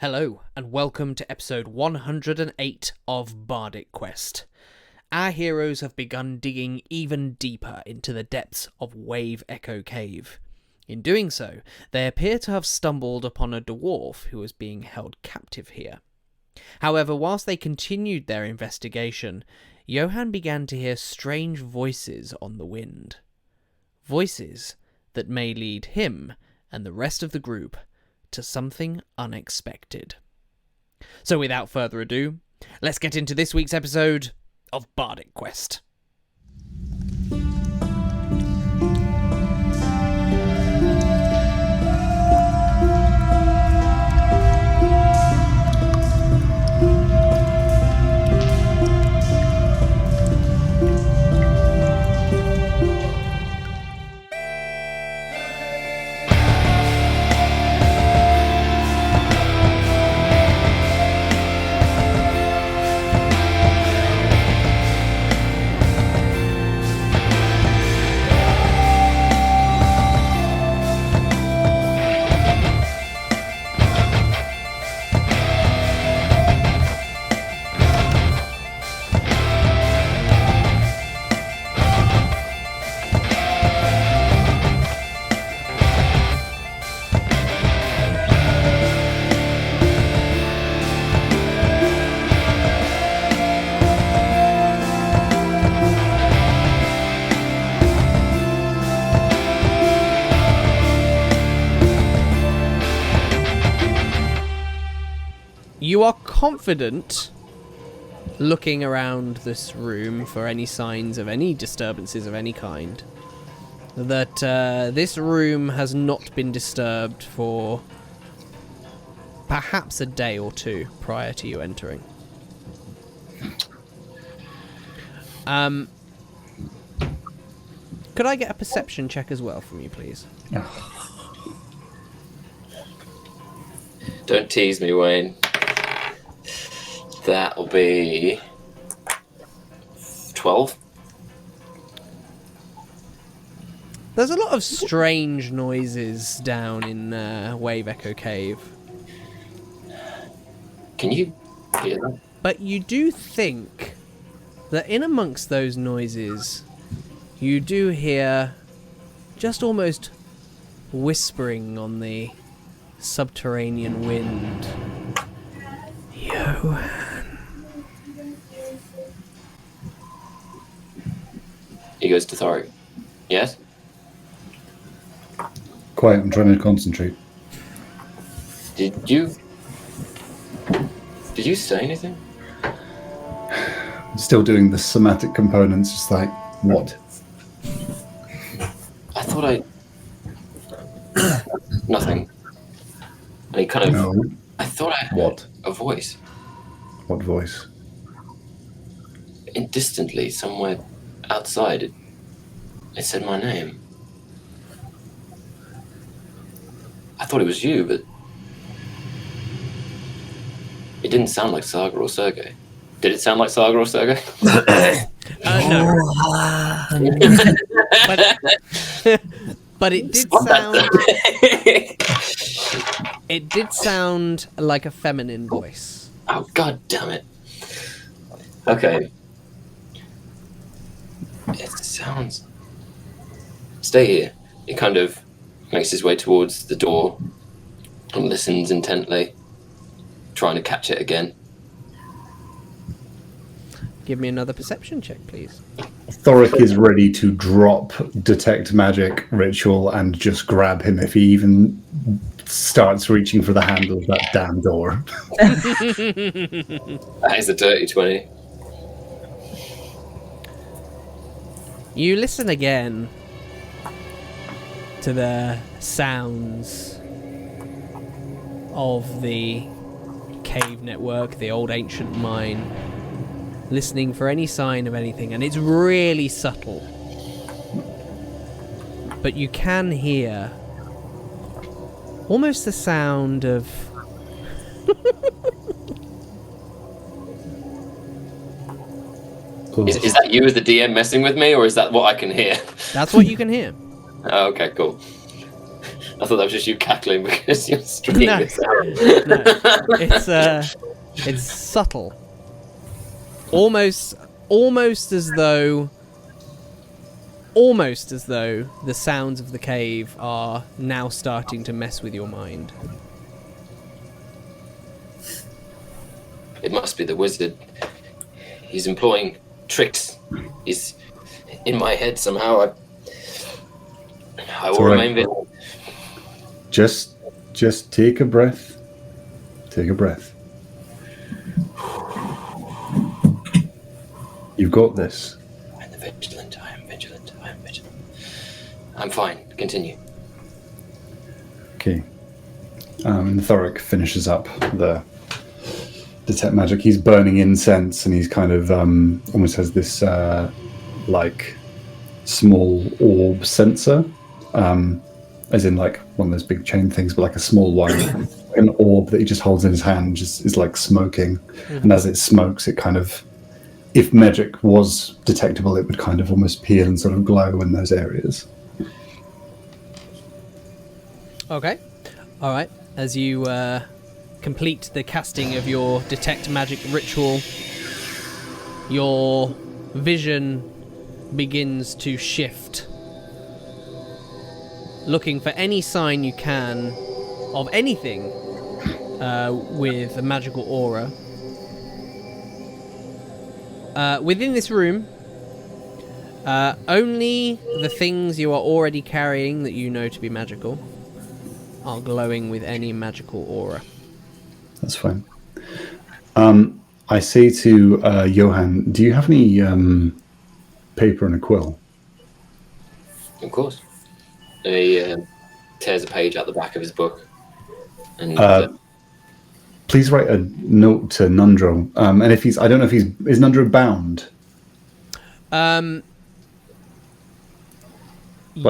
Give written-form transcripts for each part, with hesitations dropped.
Hello, and welcome to episode 108 of Bardic Quest. Our heroes have begun digging even deeper into the depths of Wave Echo Cave. In doing so, they appear to have stumbled upon a dwarf who was being held captive here. However, whilst they continued their investigation, Johann began to hear strange voices on the wind. Voices that may lead him and the rest of the group to something unexpected. So without further ado, let's get into this week's episode of Bardic Quest. You are confident, looking around this room for any signs of any disturbances of any kind, that this room has not been disturbed for perhaps a day or two prior to you entering. Could I get a perception check as well from you, please? Don't tease me, Wayne. That'll be 12. There's a lot of strange noises down in Wave Echo Cave. Can you hear that? But you do think that in amongst those noises, you do hear just almost whispering on the subterranean wind. Johann. He goes to Thorik. Yes? Quiet, I'm trying to concentrate. Did you say anything? I'm still doing the somatic components, just like, what? I thought nothing. And he kind of... No. I thought I heard What? a voice. What voice? Distantly, somewhere outside, it said my name. I thought it was you, but it didn't sound like Saga or Sergei. Did it sound like Saga or Sergei? No. But it did sound... It did sound like a feminine voice. Oh, god damn it. Okay. It sounds... Stay here. He kind of makes his way towards the door and listens intently, trying to catch it again. Give me another perception check, please. Thorik is ready to drop detect magic ritual and just grab him if he even starts reaching for the handle of that damn door. That is a dirty 20. You listen again to the sounds of the cave network, the old ancient mine, listening for any sign of anything, and it's really subtle. But you can hear almost the sound of... Is that you as the DM messing with me, or is that what I can hear? That's what you can hear. Oh, okay, cool. I thought that was just you cackling because you're stringing No. this out. No. It's subtle. Almost as though the sounds of the cave are now starting to mess with your mind. It must be the wizard. He's employing tricks. He's in my head somehow. I will remain vigilant. Just take a breath. Take a breath. You've got this. I am vigilant. I'm fine. Continue. Okay. Thorik finishes up the detect magic. He's burning incense, and he's kind of almost has this like small orb sensor, as in like one of those big chain things, but like a small one, an orb that he just holds in his hand, just is like smoking. And as it smokes, it kind of, if magic was detectable, it would kind of almost peel and sort of glow in those areas. Okay. All right. As you complete the casting of your detect magic ritual, your vision begins to shift, looking for any sign you can of anything with a magical aura. Within this room, only the things you are already carrying that you know to be magical are glowing with any magical aura. That's fine. I say to Johan, do you have any paper and a quill? Of course. He tears a page out the back of his book. And Please write a note to Nundro. And if he's, I don't know if is Nundro bound? Like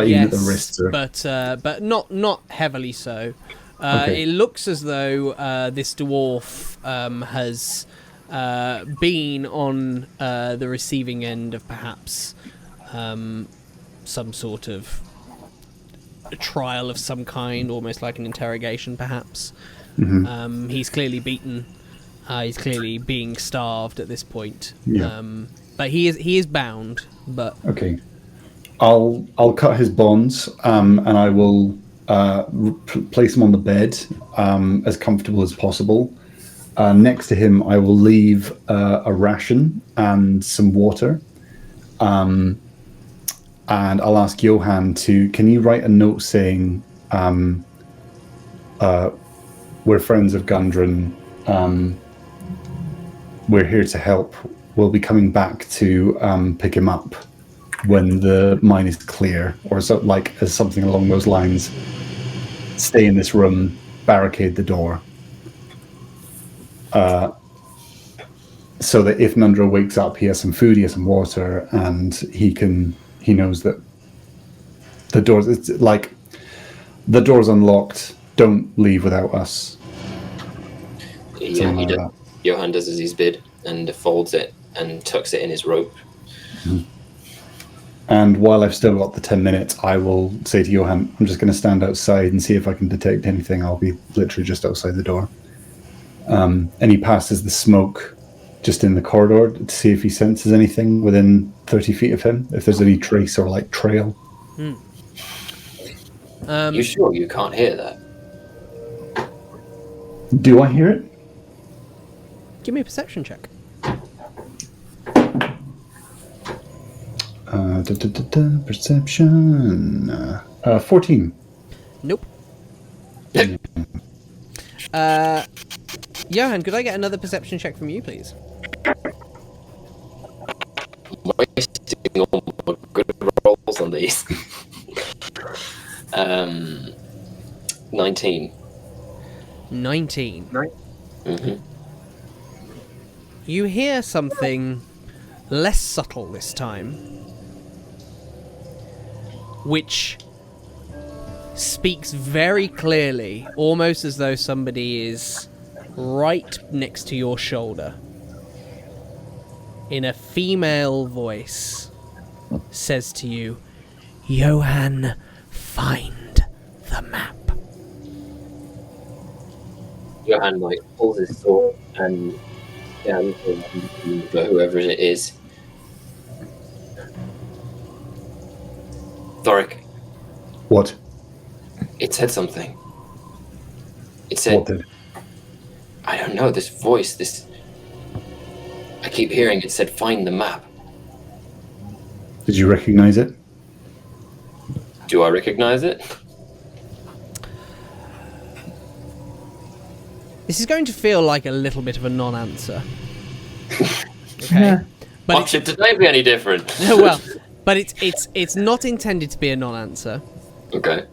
even at the wrists, or... but not heavily so. Okay. It looks as though this dwarf has been on the receiving end of perhaps some sort of a trial of some kind, almost like an interrogation, perhaps. Mm-hmm. He's clearly beaten. He's clearly being starved at this point. Yeah. But he is bound. But okay, I'll cut his bonds, and I will place him on the bed as comfortable as possible. Next to him, I will leave a ration and some water. And I'll ask Johan can you write a note saying, we're friends of Gundren, we're here to help. We'll be coming back to pick him up when the mine is clear, or so, like as something along those lines. Stay in this room, barricade the door, so that if Nundro wakes up, he has some food, he has some water, and he knows that the doors, it's like the door's unlocked. Don't leave without us. Yeah, Johan does as he's bid and folds it and tucks it in his rope. Mm-hmm. And while I've still got the 10 minutes, I will say to Johan, I'm just going to stand outside and see if I can detect anything. I'll be literally just outside the door. And he passes the smoke just in the corridor to see if he senses anything within 30 feet of him, if there's any trace or like trail. You sure you can't hear that? Do I hear it? Give me a perception check. Perception. 14. Nope. Johan, could I get another perception check from you, please? Wasting all my good rolls on these. 19. 19. Mm-hmm. You hear something less subtle this time, which speaks very clearly, almost as though somebody is right next to your shoulder. In a female voice, says to you, Johann, find the map. Johann like pulls his sword and scans for whoever it is. Thorik, What? it said something. It What said, did? I don't know, this voice, this... I keep hearing it said, find the map. Did you recognize it? Do I recognize it? This is going to feel like a little bit of a non-answer. Okay. Yeah. But Why should today be any different? well, but it's not intended to be a non-answer. Okay.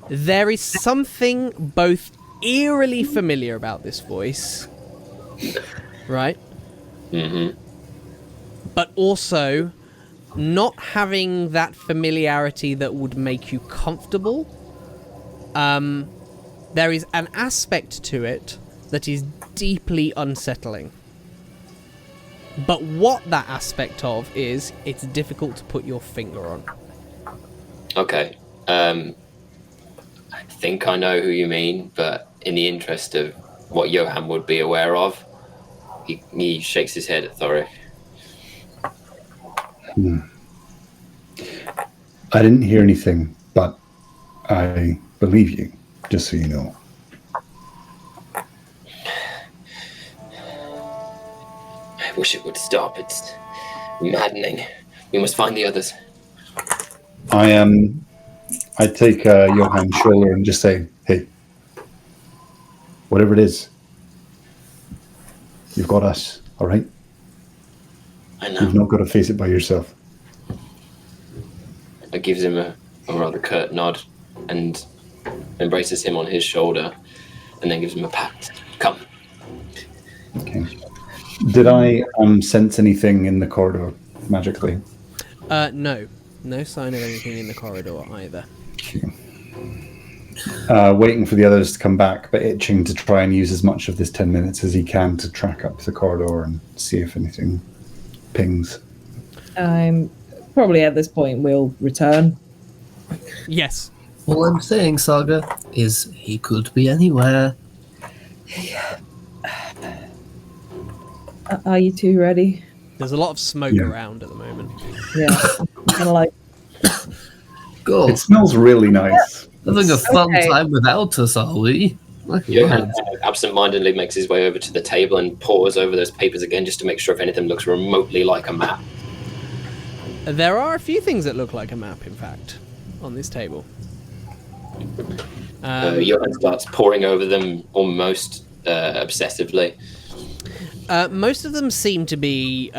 There is something both eerily familiar about this voice, right? Mm-hmm. But also not having that familiarity that would make you comfortable. There is an aspect to it that is deeply unsettling. But what that aspect of is, it's difficult to put your finger on. Okay. I think I know who you mean, but in the interest of what Johann would be aware of, he shakes his head at Thorik. I didn't hear anything, but I believe you, just so you know. I wish it would stop. It's maddening. We must find the others. I take Johann's shoulder and just say, hey, whatever it is, you've got us, all right? I know. You've not got to face it by yourself. It gives him a rather curt nod and embraces him on his shoulder and then gives him a pat. Come. Okay. Did I sense anything in the corridor magically? No. No sign of anything in the corridor either. Okay. Waiting for the others to come back, but itching to try and use as much of this 10 minutes as he can to track up the corridor and see if anything pings. Probably at this point we'll return. Yes. All I'm saying, Saga, is he could be anywhere. Are you two ready? There's a lot of smoke around at the moment. Yeah. Kind of like, Go. It smells really nice. Having a fun Okay. time without us, are we? My Johann word. absent-mindedly makes his way over to the table and pores over those papers again just to make sure if anything looks remotely like a map. There are a few things that look like a map, in fact, on this table. Johann starts poring over them almost obsessively. Most of them seem to be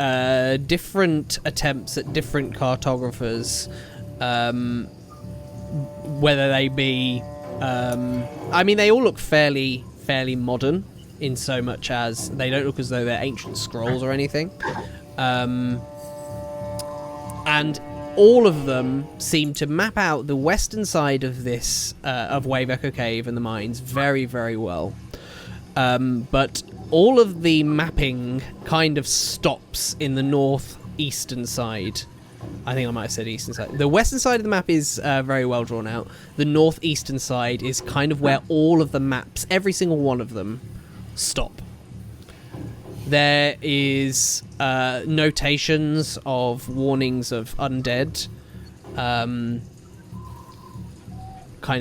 different attempts at different cartographers, whether they be... I mean, they all look fairly modern, in so much as they don't look as though they're ancient scrolls or anything. And all of them seem to map out the western side of this, of Wave Echo Cave and the mines very, very well. But all of the mapping kind of stops in the northeastern side. I think I might have said eastern side. The western side of the map is very well drawn out. The northeastern side is kind of where all of the maps, every single one of them, stop. There is notations of warnings of undead, kind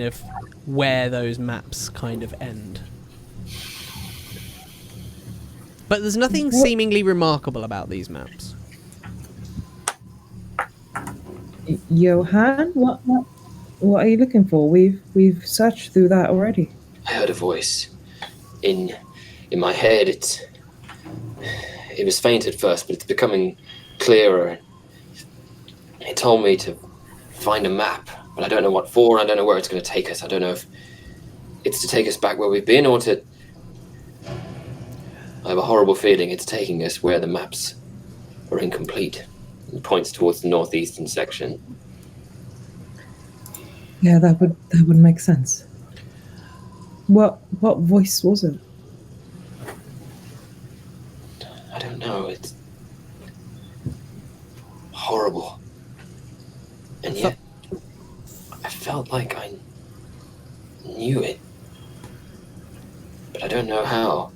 of where those maps kind of end. But there's nothing seemingly remarkable about these maps. Johan, what are you looking for? We've searched through that already. I heard a voice in my head. It was faint at first, but it's becoming clearer. It told me to find a map, but I don't know what for. I don't know where it's going to take us. I don't know if it's to take us back where we've been or to... I have a horrible feeling it's taking us where the maps are incomplete. It points towards the northeastern section. Yeah, that would make sense. What voice was it? I don't know. It's horrible. And yet, I felt like I knew it. but I don't know how.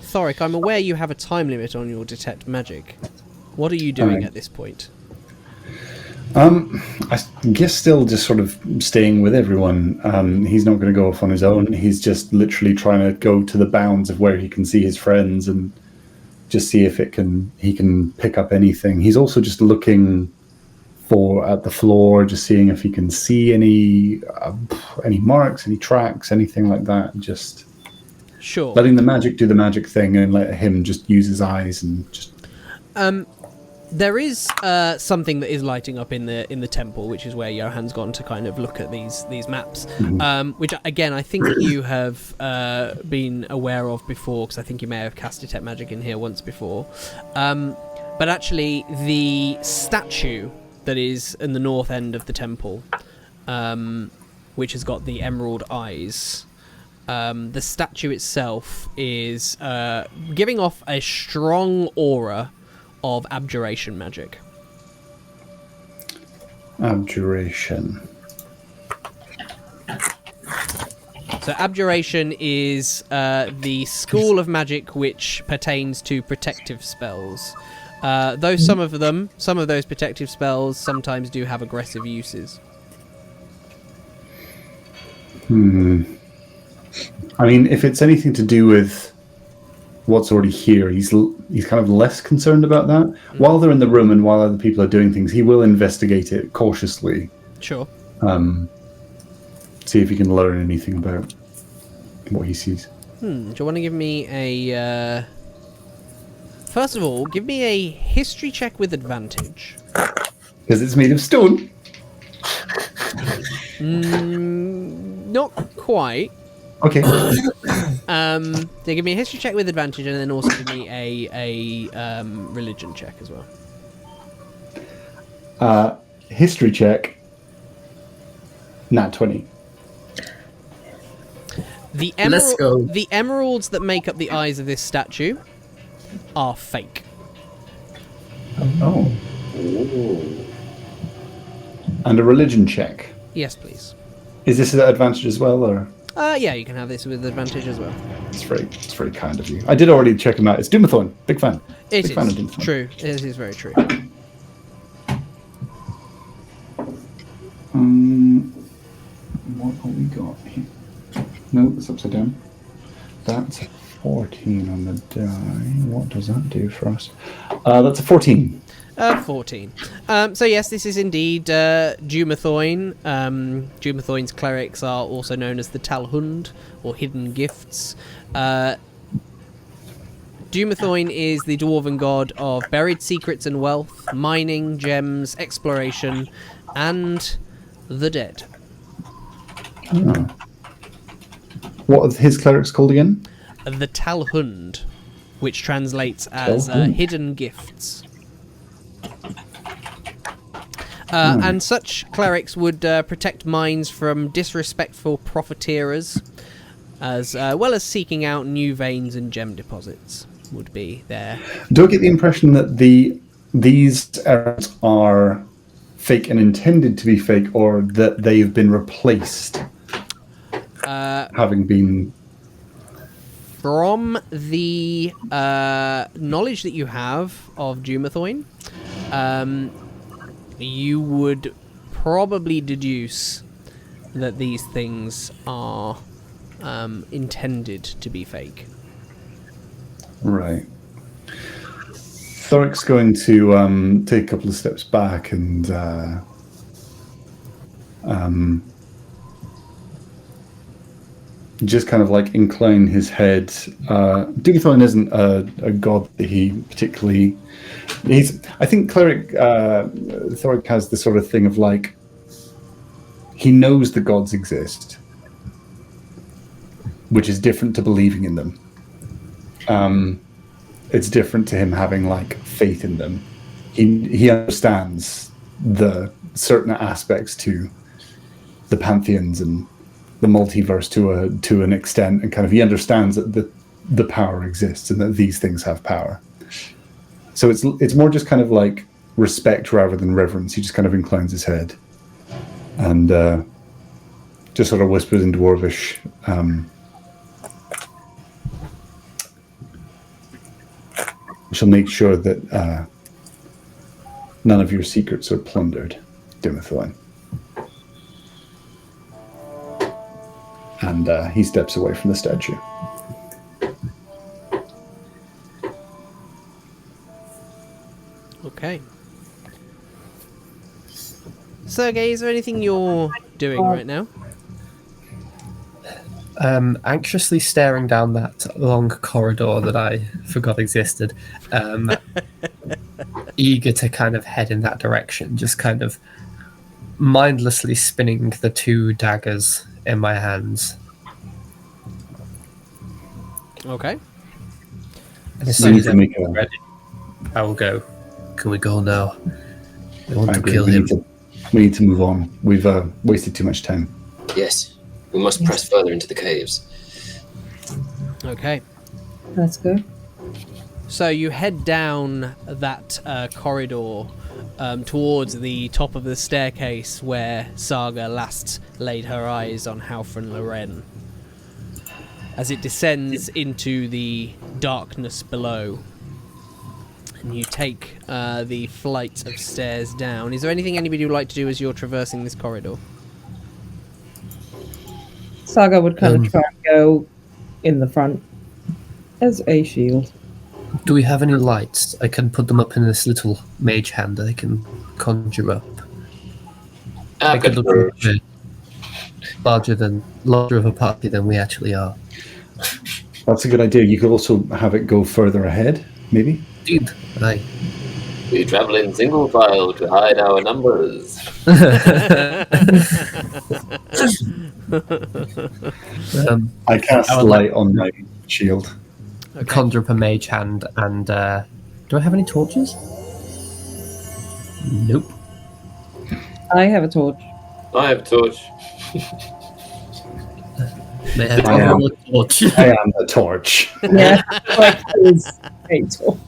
Thorik, I'm aware you have a time limit on your detect magic. What are you doing Right. at this point? I guess still just sort of staying with everyone. He's not going to go off on his own. He's just literally trying to go to the bounds of where he can see his friends and just see if he can pick up anything. He's also just looking at the floor, just seeing if he can see any marks, any tracks, anything like that. Just Sure. letting the magic do the magic thing and let him just use his eyes and just. There is something that is lighting up in the temple, which is where Johann's gone to kind of look at these maps, which again I think you have been aware of before, because I think you may have cast detect magic in here once before. But actually, the statue that is in the north end of the temple, which has got the emerald eyes, the statue itself is giving off a strong aura of abjuration magic. Abjuration. So abjuration is the school of magic which pertains to protective spells. Though some of those protective spells sometimes do have aggressive uses. I mean, if it's anything to do with what's already here, he's kind of less concerned about that. While they're in the room and while other people are doing things, he will investigate it cautiously. Sure. See if he can learn anything about what he sees. Do you want to give me a... First of all, give me a history check with advantage. Because it's made of stone. Not quite. Okay. So give me a history check with advantage, and then also give me a religion check as well. History check. Nat 20. Let's go. The emeralds that make up the eyes of this statue are fake. Oh. And a religion check. Yes, please. Is this an advantage as well, or? Yeah, you can have this with advantage as well. It's very kind of you. I did already check him out. It's Doomathorn. Big fan. It Big fan of is Doomathorn. true. It is very true. What have we got here? No, it's upside down. That's a 14 on the die. What does that do for us? That's a 14. 14. So yes, this is indeed Doomathorn. Doomathorn's clerics are also known as the Talhund, or Hidden Gifts. Doomathorn is the dwarven god of buried secrets and wealth, mining, gems, exploration, and the dead. Oh. What are his clerics called again? The Talhund, which translates as hidden gifts. And such clerics would protect mines from disrespectful profiteers, as well as seeking out new veins and gem deposits would be there. Do I get the impression that these errors are fake and intended to be fake, or that they've been replaced, having been... From the knowledge that you have of Doomathorn, you would probably deduce that these things are intended to be fake. Right. Thorik's going to take a couple of steps back and just kind of like incline his head. Doomathorn isn't a god that he particularly... I think Thorik has the sort of thing of like, he knows the gods exist, which is different to believing in them. It's different to him having like faith in them. He understands the certain aspects to the pantheons and the multiverse to an extent, and kind of he understands that the power exists and that these things have power. So it's more just kind of like respect rather than reverence. He just kind of inclines his head and just sort of whispers in Dwarvish, We shall make sure that none of your secrets are plundered, Dimethorn. And he steps away from the statue. Okay. Sergei, is there anything you're doing right now? Anxiously staring down that long corridor that I forgot existed, eager to kind of head in that direction, just kind of mindlessly spinning the 2 daggers in my hands. Okay. And as soon as I'm ready, I will go. Can we go now? I want to kill him. We need to move on. We've wasted too much time. Yes, we must press further into the caves. Okay. Let's go. So you head down that corridor towards the top of the staircase where Saga last laid her eyes on Halfrin Loren. As it descends into the darkness below, and you take the flight of stairs down. Is there anything anybody would like to do as you're traversing this corridor? Saga would kind of try and go in the front as a shield. Do we have any lights? I can put them up in this little mage hand that I can conjure up. I could look larger of a party than we actually are. That's a good idea. You could also have it go further ahead, maybe? Indeed, aye. We travel in single file to hide our numbers. I cast light on my shield. Okay. Conjure up a mage hand, and do I have any torches? Nope. I have a torch. I have a torch. May I have a torch? I am the torch. Yeah, like is a torch.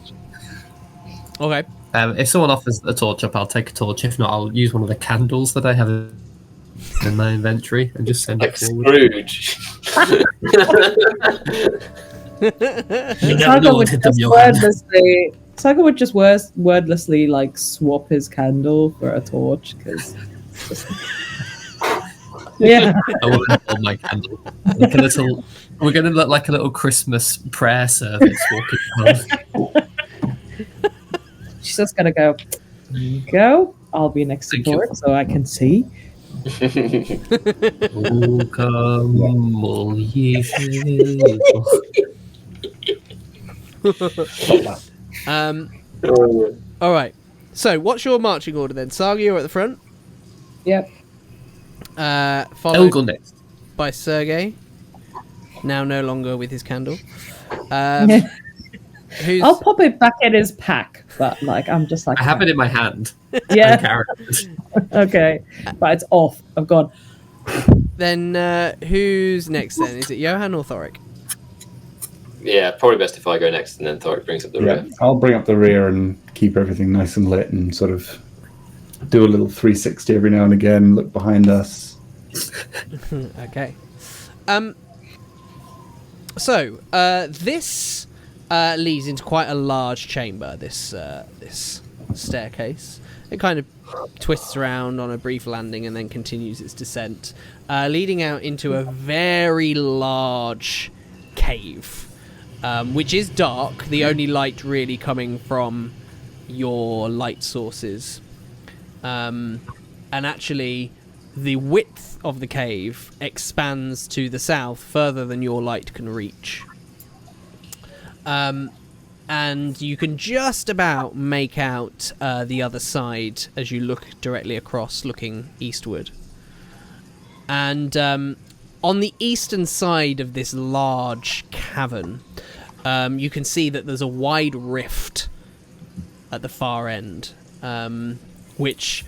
Okay. If someone offers a torch up, I'll take a torch. If not, I'll use one of the candles that I have in my inventory and just send Like it forward. Scrooge. You never know what hit them, Johan. Saga would just wordlessly like swap his candle for a torch because. Yeah. I will hold my candle. Like a little, we're going to look like a little Christmas prayer service walking around. She's just gonna go. There you go. I'll be next to Thorik so I can see. Oh, come, all ye faithful. All right. So, what's your marching order then? Saga, you're at the front. Yep. I will Followed go next. by Sergei. Now no longer with his candle. Who's... I'll pop it back in his pack, but like I'm just like I have it in my hand. yeah. Okay, but it's off. I've gone. Then who's next then? Is it Johan or Thorik? Yeah, probably best if I go next and then Thorik brings up the rear. I'll bring up the rear and keep everything nice and lit and sort of do a little 360 every now and again, look behind us. Okay. So this leads into quite a large chamber, this staircase. It kind of twists around on a brief landing and then continues its descent, leading out into a very large cave, which is dark, the only light really coming from your light sources. And actually, the width of the cave expands to the south further than your light can reach. And you can just about make out the other side as you look directly across, looking eastward. And on the eastern side of this large cavern, you can see that there's a wide rift at the far end, which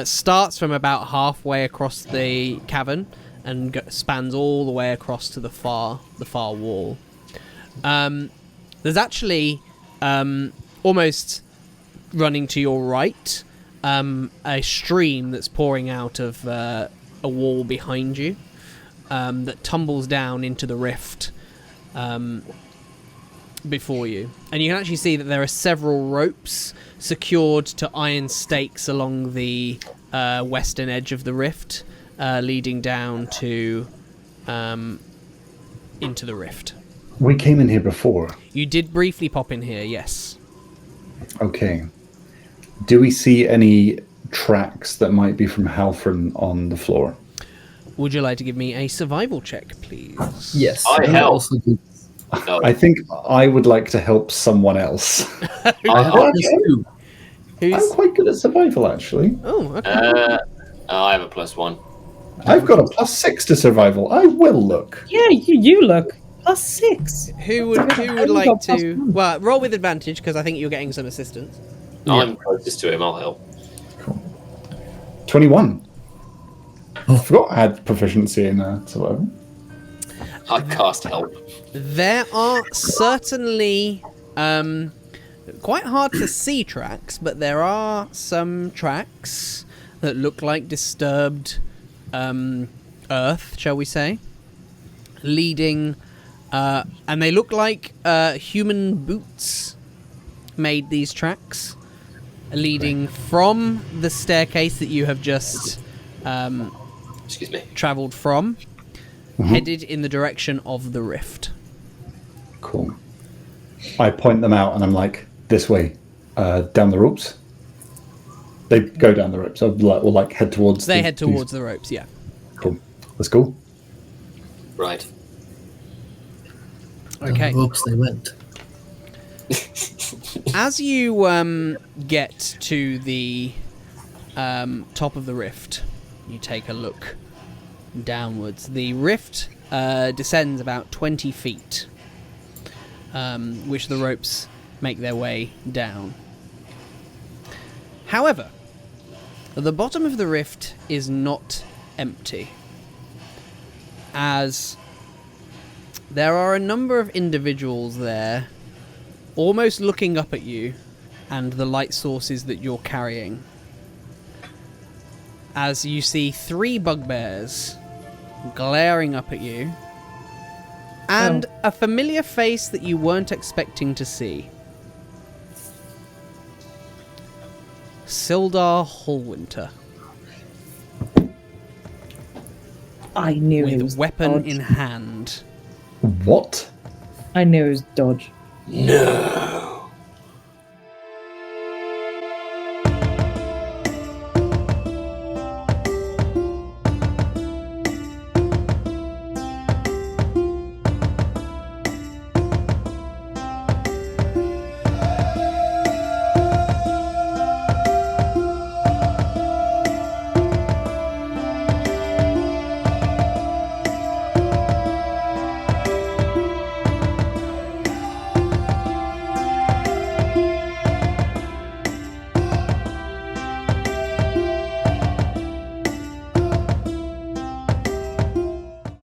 starts from about halfway across the cavern and spans all the way across to the far wall. There's actually, almost running to your right, a stream that's pouring out of a wall behind you. that tumbles down into the rift before you. And you can actually see that there are several ropes secured to iron stakes along the western edge of the rift, leading down to into the rift. We came in here before. You did briefly pop in here, yes. Okay. Do we see any tracks that might be from Halfrin on the floor? Would you like to give me a survival check, please? Yes. I help. also do. No. I think I would like to help someone else. I have +2. I'm quite good at survival, actually. Oh, okay. I have a +1. I've got a +6 to survival. I will look. Yeah, you look. +6. Who would I've like got to... +1. Well, roll with advantage, because I think you're getting some assistance. I'm closest to him. I'll help. Cool. 21. I forgot I had proficiency in survival. I cast help. There are certainly quite hard to see tracks, but there are some tracks that look like disturbed earth, shall we say, leading, and they look like human boots made these tracks, leading from the staircase that you have just Excuse me. travelled from, headed in the direction of the rift. Cool. I point them out and I'm like, this way, down the ropes. They go down the ropes, or like head towards. They head towards the ropes, yeah. Cool. Let's go. Right. Okay. Ropes they went. As you get to the top of the rift, you take a look downwards. The rift descends about 20 feet, which the ropes make their way down. However, the bottom of the rift is not empty, as there are a number of individuals there, almost looking up at you and the light sources that you're carrying, as you see 3 bugbears glaring up at you, and a familiar face that you weren't expecting to see. Sildar Hallwinter, I knew it with was weapon dodge. in hand. What? I knew it was dodge. No.